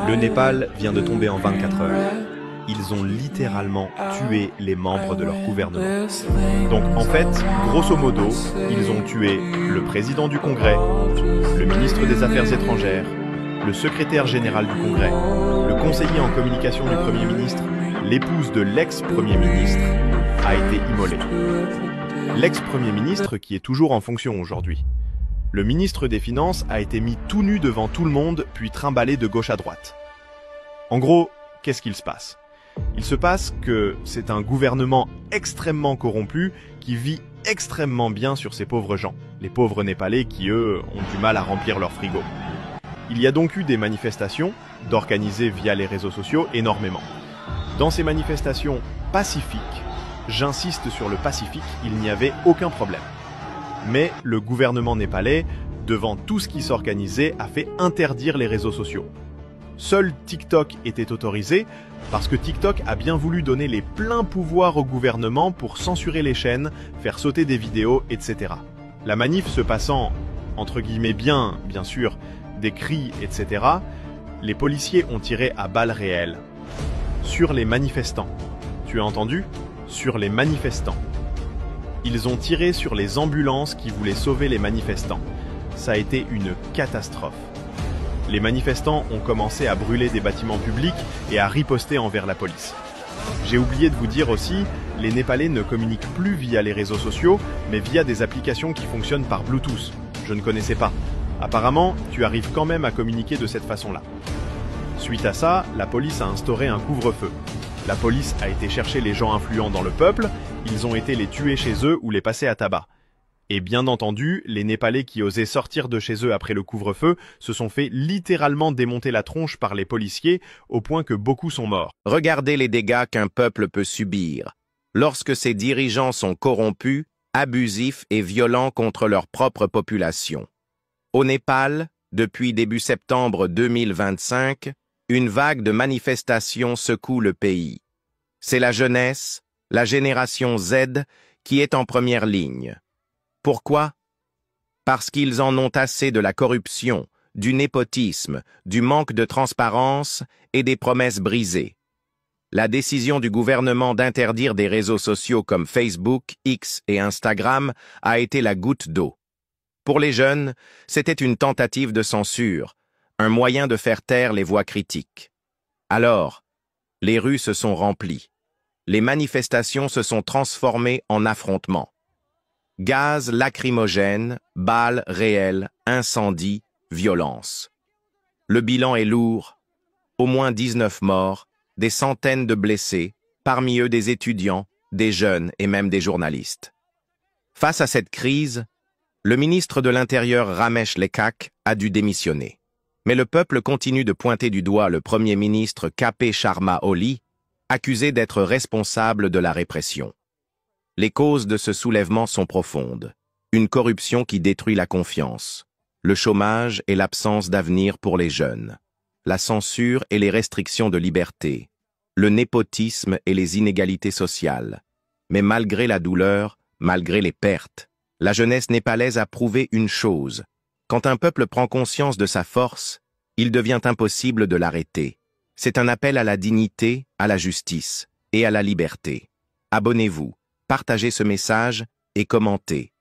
Le Népal vient de tomber en 24 heures. Ils ont littéralement tué les membres de leur gouvernement. Donc en fait, grosso modo, ils ont tué le président du Congrès, le ministre des Affaires étrangères, le secrétaire général du Congrès, le conseiller en communication du Premier ministre, l'épouse de l'ex-Premier ministre a été immolée. L'ex-Premier ministre qui est toujours en fonction aujourd'hui. Le ministre des Finances a été mis tout nu devant tout le monde, puis trimballé de gauche à droite. En gros, qu'est-ce qu'il se passe? Il se passe que c'est un gouvernement extrêmement corrompu qui vit extrêmement bien sur ces pauvres gens, les pauvres Népalais qui, eux, ont du mal à remplir leur frigo. Il y a donc eu des manifestations, d'organiser via les réseaux sociaux, énormément. Dans ces manifestations pacifiques, j'insiste sur le pacifique, il n'y avait aucun problème. Mais le gouvernement népalais, devant tout ce qui s'organisait, a fait interdire les réseaux sociaux. Seul TikTok était autorisé parce que TikTok a bien voulu donner les pleins pouvoirs au gouvernement pour censurer les chaînes, faire sauter des vidéos, etc. La manif se passant, entre guillemets bien sûr, des cris, etc., les policiers ont tiré à balles réelles sur les manifestants. Tu as entendu? Sur les manifestants. Ils ont tiré sur les ambulances qui voulaient sauver les manifestants. Ça a été une catastrophe. Les manifestants ont commencé à brûler des bâtiments publics et à riposter envers la police. J'ai oublié de vous dire aussi, les Népalais ne communiquent plus via les réseaux sociaux, mais via des applications qui fonctionnent par Bluetooth. Je ne connaissais pas. Apparemment, tu arrives quand même à communiquer de cette façon-là. Suite à ça, la police a instauré un couvre-feu. La police a été chercher les gens influents dans le peuple, ils ont été les tuer chez eux ou les passer à tabac. Et bien entendu, les Népalais qui osaient sortir de chez eux après le couvre-feu se sont fait littéralement démonter la tronche par les policiers, au point que beaucoup sont morts. Regardez les dégâts qu'un peuple peut subir lorsque ses dirigeants sont corrompus, abusifs et violents contre leur propre population. Au Népal, depuis début septembre 2025, une vague de manifestations secoue le pays. C'est la jeunesse, la génération Z, qui est en première ligne. Pourquoi? Parce qu'ils en ont assez de la corruption, du népotisme, du manque de transparence et des promesses brisées. La décision du gouvernement d'interdire des réseaux sociaux comme Facebook, X et Instagram a été la goutte d'eau. Pour les jeunes, c'était une tentative de censure, un moyen de faire taire les voix critiques. Alors, les rues se sont remplies. Les manifestations se sont transformées en affrontements. Gaz lacrymogène, balles réelles, incendies, violence. Le bilan est lourd. Au moins 19 morts, des centaines de blessés, parmi eux des étudiants, des jeunes et même des journalistes. Face à cette crise, le ministre de l'Intérieur Ramesh Lekak a dû démissionner. Mais le peuple continue de pointer du doigt le Premier ministre KP Sharma Oli, accusé d'être responsable de la répression. Les causes de ce soulèvement sont profondes. Une corruption qui détruit la confiance, le chômage et l'absence d'avenir pour les jeunes, la censure et les restrictions de liberté, le népotisme et les inégalités sociales. Mais malgré la douleur, malgré les pertes, la jeunesse népalaise a prouvé une chose. Quand un peuple prend conscience de sa force, il devient impossible de l'arrêter. C'est un appel à la dignité, à la justice et à la liberté. Abonnez-vous, partagez ce message et commentez.